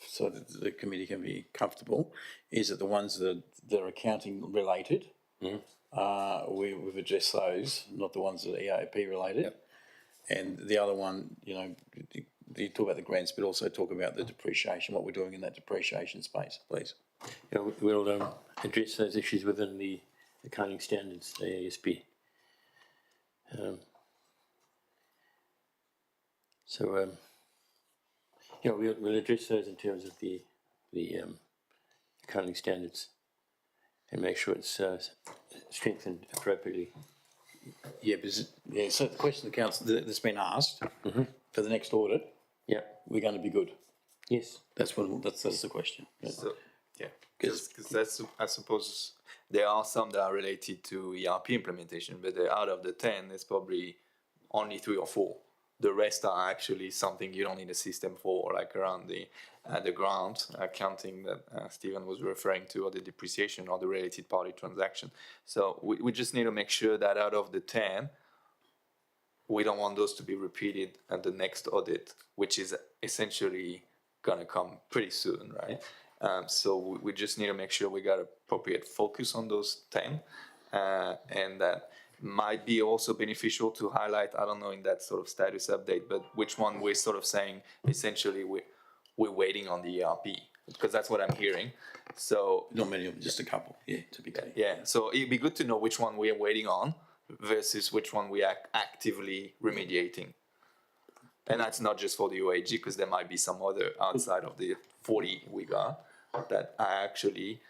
so that the committee can be comfortable, is that the ones that are accounting related, we've addressed those, not the ones that are EAP related. Yep. And the other one, you know, you talk about the grants, but also talk about the depreciation, what we're doing in that depreciation space, please. Yeah, we'll address those issues within the accounting standards, the ASB. Yeah, we'll address those in terms of the accounting standards and make sure it's strengthened appropriately. Yeah, so the question of the council that's been asked for the next audit, Yeah. we're going to be good. Yes. That's the question. So, yeah, because that's, I suppose there are some that are related to ERP implementation, but out of the 10, there's probably only 3 or 4. The rest are actually something you don't need a system for, like around the grant accounting that Stephen was referring to, or the depreciation or the related party transaction. So we just need to make sure that out of the 10, we don't want those to be repeated at the next audit, which is essentially going to come pretty soon, right? So we just need to make sure we got appropriate focus on those 10, and that might be also beneficial to highlight, I don't know, in that sort of status update, but which one we're sort of saying essentially we're waiting on the ERP, because that's what I'm hearing. So Not many of them, just a couple, yeah, to be clear. yeah, so it'd be good to know which one we are waiting on versus which one we are actively remediating. And that's not just for the OAG, because there might be some other outside of the 40 we got that are actually,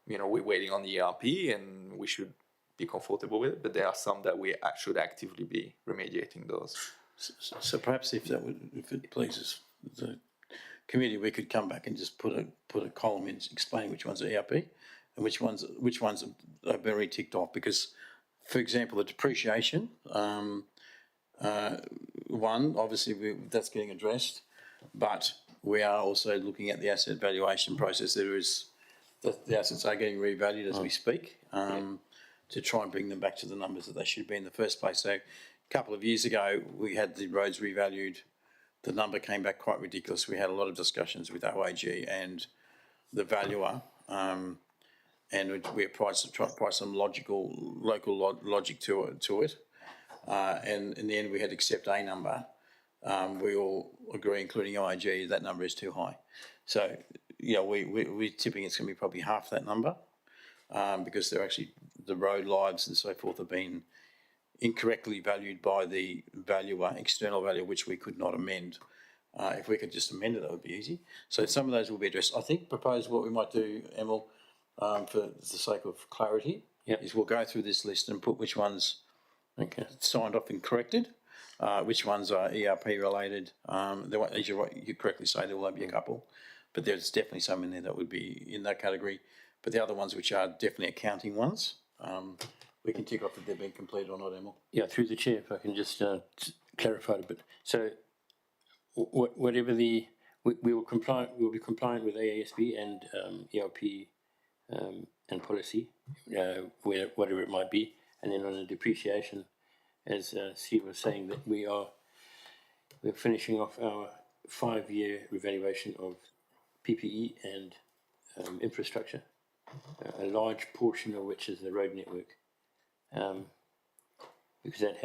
we're waiting on the ERP and we should be comfortable with it, but there are some that we should actively be remediating those. So perhaps if it pleases the committee, we could come back and just put a column in explaining which ones are ERP and which ones have been ticked off. Because, for example, the depreciation one, obviously that's getting addressed, but we are also looking at the asset valuation process. The assets are getting revalued as we speak. To try and bring them back to the numbers that they should be in the first place. So a couple of years ago, we had the roads revalued. The number came back quite ridiculous. We had a lot of discussions with OAG and the valuer, and we tried some local logic to it. And in the end, we had to accept a number. We all agree, including OAG, that number is too high. So, we're tipping it's going to be probably half that number. Because they're actually, the road lives and so forth have been incorrectly valued by the valuer, external valuer, which we could not amend. If we could just amend it, that would be easy. So some of those will be addressed. I think propose what we might do, Emil, for the sake of clarity, is we'll go through this list and put which ones signed off and corrected, which ones are ERP related. As you correctly say, there will only be a couple, but there's definitely some in there that would be in that category. But the other ones, which are definitely accounting ones, we can tick off if they've been completed or not, Emil. Yeah, through the chair, if I can just clarify a bit. So, whatever we will be compliant with AASB and ERP and policy, whatever it might be. And then on the depreciation, as Steve was saying, that we're finishing off our 5-year revaluation of PPE and infrastructure, a large portion of which is the road network, because that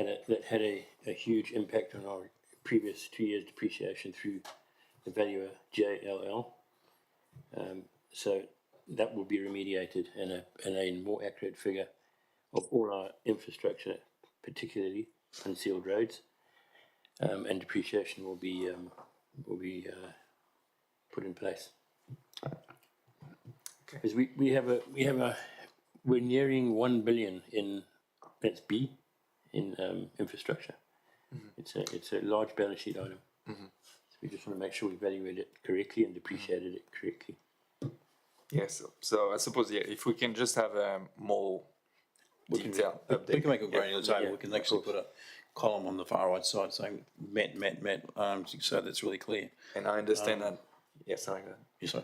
had a huge impact on our previous 2 years depreciation through the valuer JLL. So that will be remediated, and a more accurate figure of all our infrastructure, particularly unsealed roads, and depreciation will be put in place. Because we're nearing 1 billion in, that's B, in infrastructure. It's a large balance sheet item. So we just want to make sure we evaluate it correctly and depreciated it correctly. Yes, so I suppose, yeah, if we can just have a more detailed We update. can make a granular table, yeah, we can actually put a column on the far right side saying met, so that's really clear. And I understand that, yes, sorry, go ahead. Yes, sir.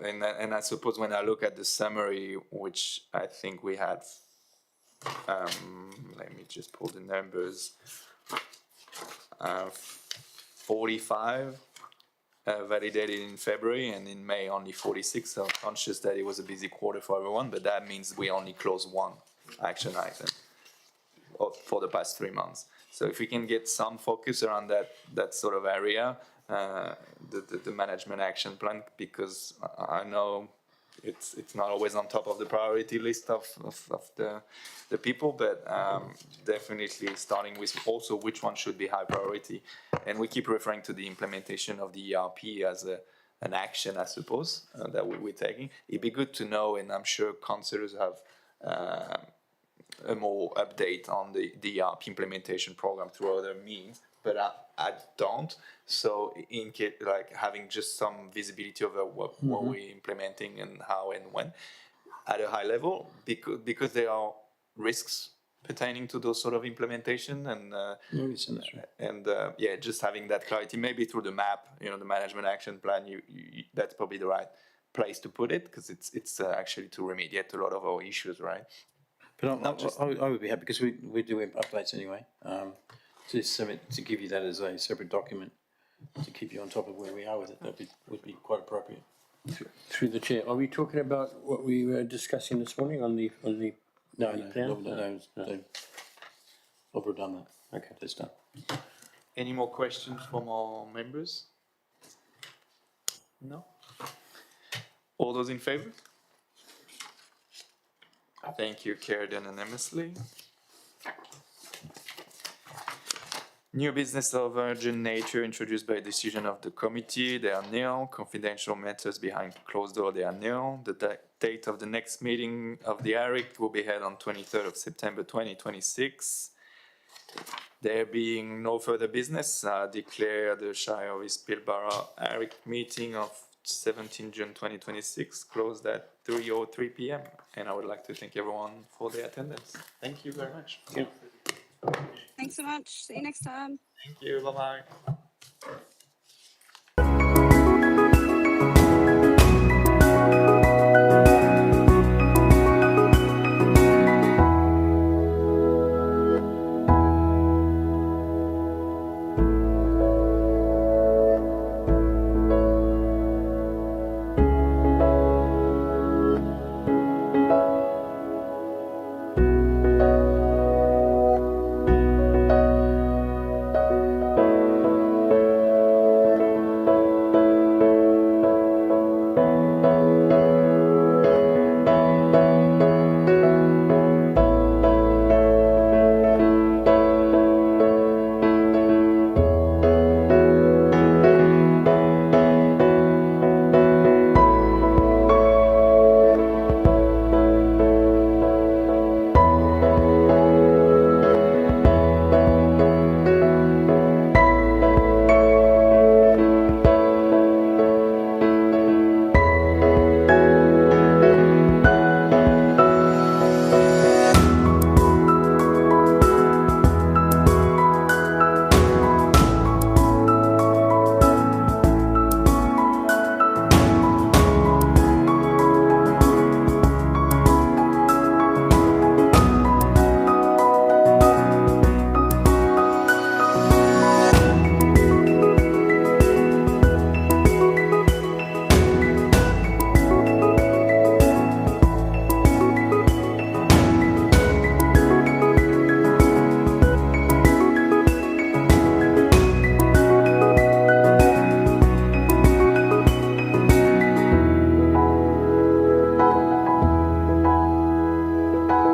And I suppose when I look at the summary, which I think we had, let me just pull the numbers, 45 validated in February, and in May only 46. So I'm conscious that it was a busy quarter for everyone, but that means we only closed one action item for the past 3 months. So if we can get some focus around that sort of area, the management action plan, because I know it's not always on top of the priority list of the people, but definitely starting with also which one should be high priority. And we keep referring to the implementation of the ERP as an action, I suppose, that we're taking. It'd be good to know, and I'm sure councillors have a more update on the ERP implementation program through other means, but I don't. So in case, like having just some visibility over what we're implementing and how and when at a high level, because there are risks pertaining to those sort of implementation, and just having that clarity, maybe through the map, the management action plan, you that's probably the right place to put it, because it's actually to remediate a lot of our issues, right? But I would be happy, because we do updates anyway, to give you that as a separate document, to keep you on top of where we are with it. That would be quite appropriate. Through the chair, are we talking about what we were discussing this morning on the plan? No, I've done that. Okay, That's done. Any more questions from our members? No? All those in favour? Thank you, carried unanimously. New business of urgent nature introduced by decision of the committee, they are nil. Confidential matters behind closed door, they are nil. The date of the next meeting of the ARIC will be held on 23rd of September 2026. There being no further business, I declare the Shire of East Pilbara ARIC meeting of 17 June 2026 closed at 3:03 p.m. And I would like to thank everyone for their attendance. Thank you very much. Thanks so much. See you next time. Thank you. Bye-bye.